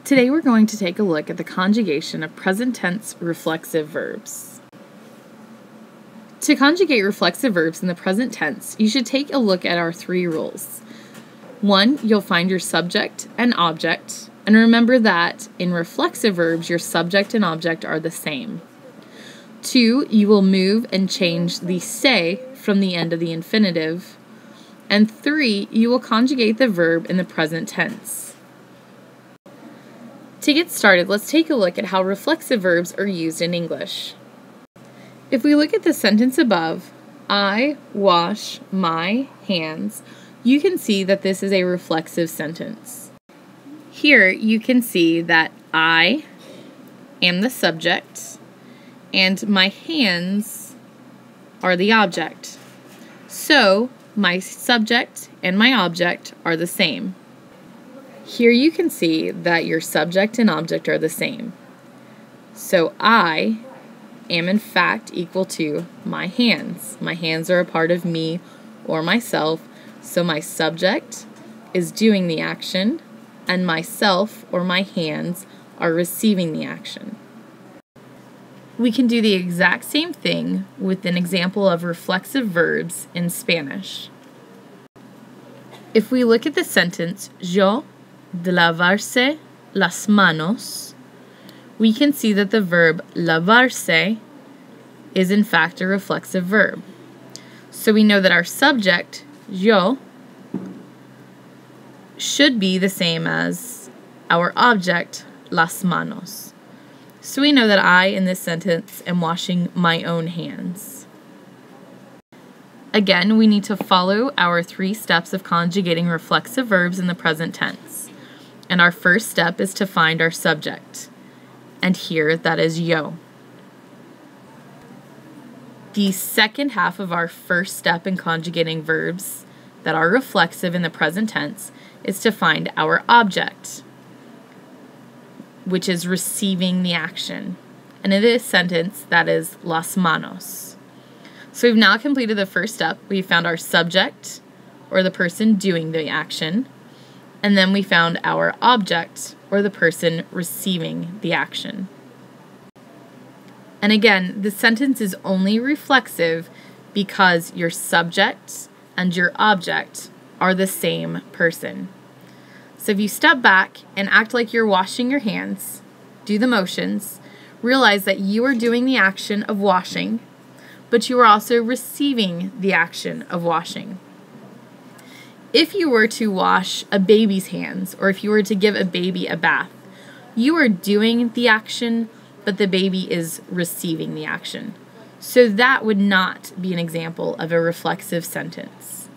Today we're going to take a look at the conjugation of present tense reflexive verbs. To conjugate reflexive verbs in the present tense, you should take a look at our 3 rules. 1, you'll find your subject and object, and remember that in reflexive verbs, your subject and object are the same. 2, you will move and change the se from the end of the infinitive. And 3, you will conjugate the verb in the present tense. To get started, let's take a look at how reflexive verbs are used in English. If we look at the sentence above, I wash my hands, you can see that this is a reflexive sentence. Here you can see that I am the subject and my hands are the object. So my subject and my object are the same. Here you can see that your subject and object are the same. So I am in fact equal to my hands. My hands are a part of me or myself, so my subject is doing the action and myself or my hands are receiving the action. We can do the exact same thing with an example of reflexive verbs in Spanish. If we look at the sentence, yo de lavarse las manos, we can see that the verb lavarse is in fact a reflexive verb. So we know that our subject, yo, should be the same as our object, las manos. So we know that I, in this sentence, am washing my own hands. Again, we need to follow our 3 steps of conjugating reflexive verbs in the present tense. And our first step is to find our subject. And here, that is yo. The second half of our first step in conjugating verbs that are reflexive in the present tense is to find our object, which is receiving the action. And in this sentence, that is las manos. So we've now completed the first step. We've found our subject, or the person doing the action, and then we found our object, or the person receiving the action. And again, the sentence is only reflexive because your subject and your object are the same person. So if you step back and act like you're washing your hands, do the motions, realize that you are doing the action of washing, but you are also receiving the action of washing. If you were to wash a baby's hands, or if you were to give a baby a bath, you are doing the action, but the baby is receiving the action. So that would not be an example of a reflexive sentence.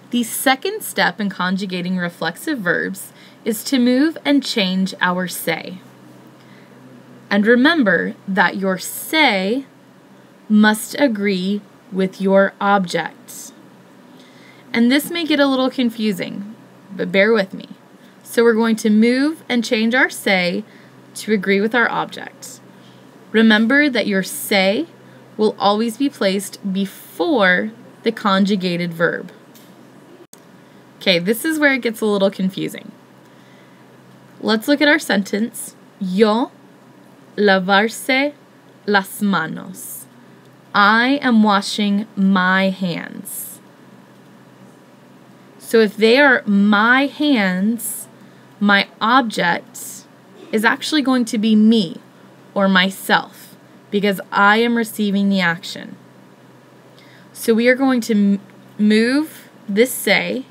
The second step in conjugating reflexive verbs is to move and change our se. And remember that your se must agree with your object. And this may get a little confusing, but bear with me. So we're going to move and change our se to agree with our object. Remember that your se will always be placed before the conjugated verb. Okay, this is where it gets a little confusing. Let's look at our sentence. Yo lavarse las manos. I am washing my hands. So if they are my hands, my object is actually going to be me or myself because I am receiving the action. So we are going to move this se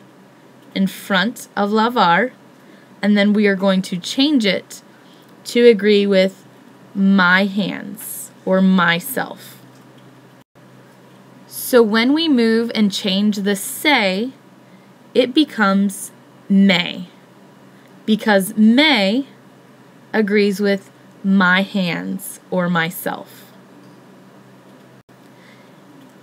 in front of lavar, and then we are going to change it to agree with my hands or myself. So when we move and change the se, it becomes me, because me agrees with my hands or myself.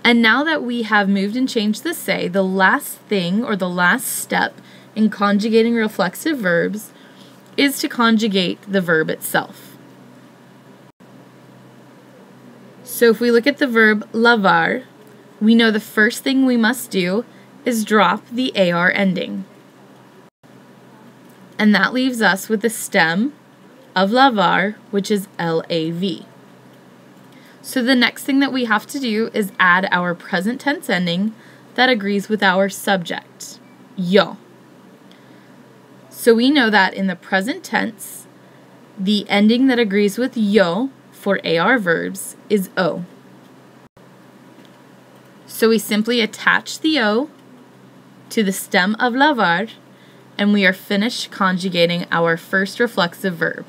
And now that we have moved and changed the se, the last thing or the last step in conjugating reflexive verbs is to conjugate the verb itself. So if we look at the verb lavar, we know the first thing we must do is drop the AR ending. And that leaves us with the stem of lavar, which is L-A-V. So the next thing that we have to do is add our present tense ending that agrees with our subject, yo. So we know that in the present tense, the ending that agrees with yo for AR verbs is O. So we simply attach the O to the stem of lavar, and we are finished conjugating our first reflexive verb.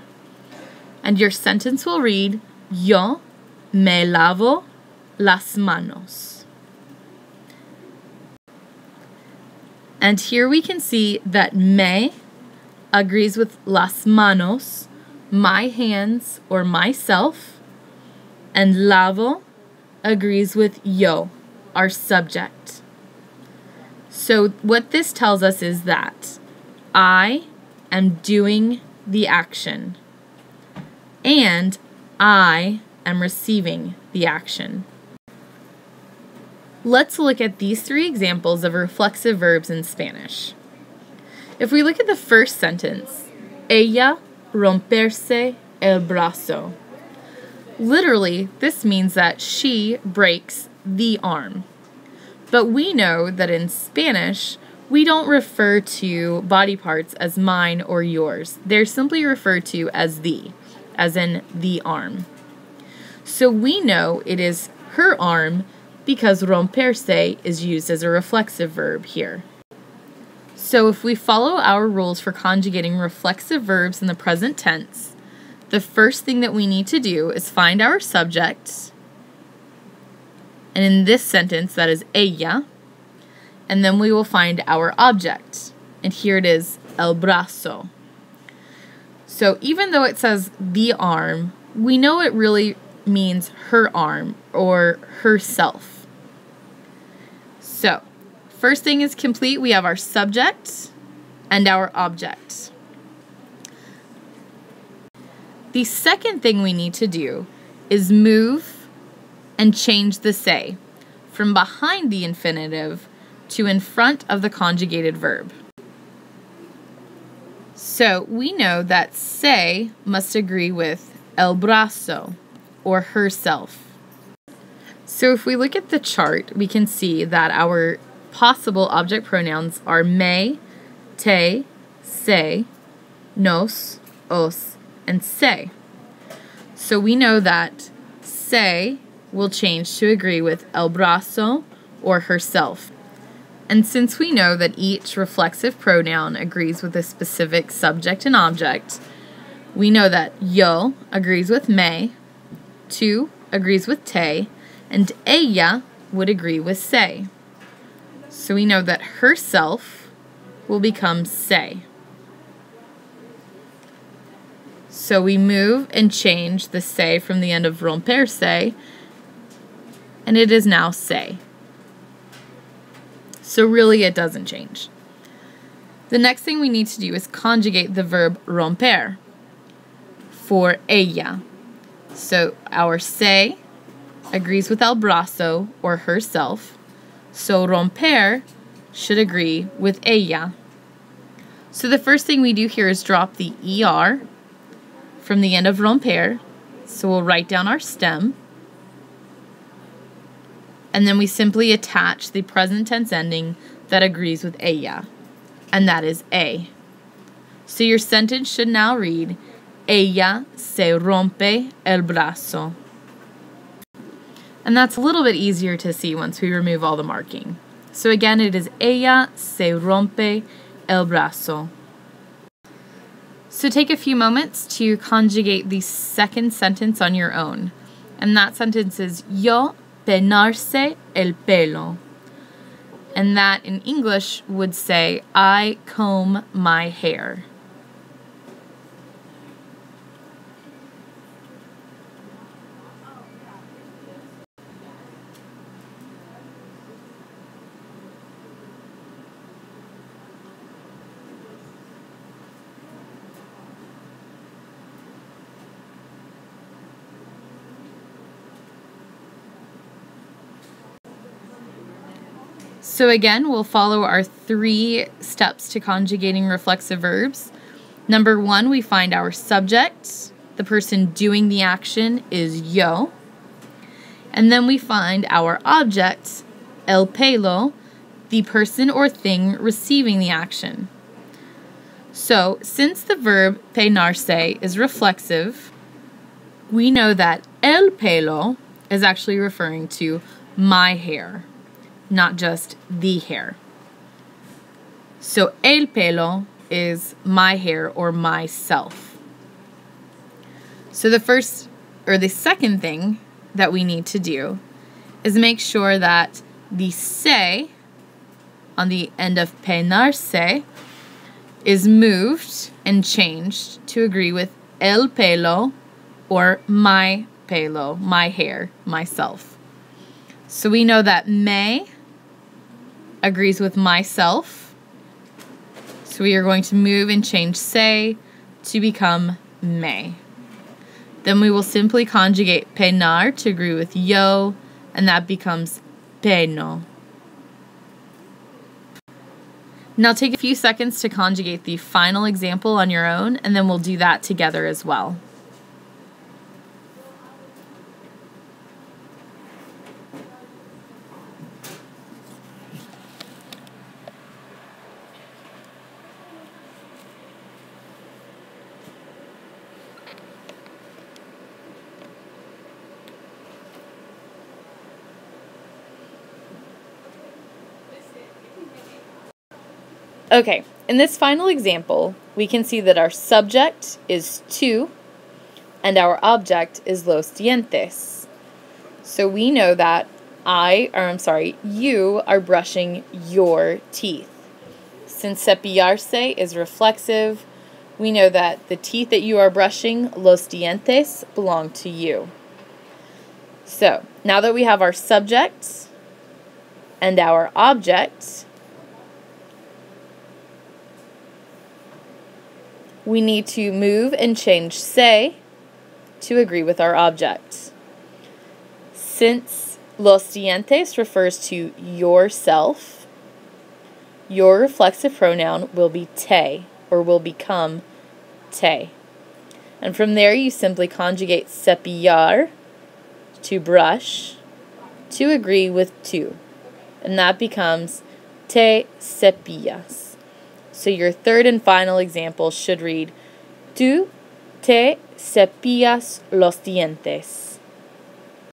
And your sentence will read, yo me lavo las manos. And here we can see that me agrees with las manos, my hands or myself, and lavo agrees with yo, our subject. So what this tells us is that I am doing the action and I am receiving the action. Let's look at these three examples of reflexive verbs in Spanish. If we look at the first sentence, ella romperse el brazo. Literally, this means that she breaks the arm. But we know that in Spanish, we don't refer to body parts as mine or yours. They're simply referred to as the, as in the arm. So we know it is her arm because romperse is used as a reflexive verb here. So if we follow our rules for conjugating reflexive verbs in the present tense, the first thing that we need to do is find our subject, and in this sentence that is ella, and then we will find our object, and here it is el brazo. So even though it says the arm, we know it really means her arm or herself. So first thing is complete. We have our subject and our object. The second thing we need to do is move and change the se from behind the infinitive to in front of the conjugated verb. So we know that se must agree with el brazo, or herself. So if we look at the chart, we can see that our possible object pronouns are me, te, se, nos, os, and se. So we know that se will change to agree with el brazo, or herself. And since we know that each reflexive pronoun agrees with a specific subject and object, we know that yo agrees with me, tu agrees with te, and ella would agree with se. So we know that herself will become se. So we move and change the se from the end of romperse, and it is now se. So really it doesn't change. The next thing we need to do is conjugate the verb romper for ella. So our se agrees with el brazo, or herself. So romper should agree with ella. So the first thing we do here is drop the er from the end of romper. So we'll write down our stem. And then we simply attach the present tense ending that agrees with ella. And that is a. So your sentence should now read, ella se rompe el brazo. And that's a little bit easier to see once we remove all the marking. So again, it is ella se rompe el brazo. So take a few moments to conjugate the second sentence on your own. And that sentence is yo peinarse el pelo. And that in English would say, I comb my hair. So again, we'll follow our 3 steps to conjugating reflexive verbs. Number 1, we find our subject. The person doing the action is yo. And then we find our object, el pelo, the person or thing receiving the action. So, since the verb peinarse is reflexive, we know that el pelo is actually referring to my hair, not just the hair. So, el pelo is my hair or myself. So, the second thing that we need to do is make sure that the se on the end of peinarse is moved and changed to agree with el pelo or my pelo, my hair, myself. So we know that me agrees with myself. So we are going to move and change se to become me. Then we will simply conjugate peinar to agree with yo, and that becomes peino. Now take a few seconds to conjugate the final example on your own, and then we'll do that together as well. Okay, in this final example, we can see that our subject is tú and our object is los dientes. So we know that you are brushing your teeth. Since cepillarse is reflexive, we know that the teeth that you are brushing, los dientes, belong to you. So, now that we have our subject and our object, we need to move and change se to agree with our object. Since los dientes refers to yourself, your reflexive pronoun will be te, or will become te. And from there you simply conjugate cepillar, to brush, to agree with tú. And that becomes te cepillas. So your third and final example should read, tú te cepillas los dientes.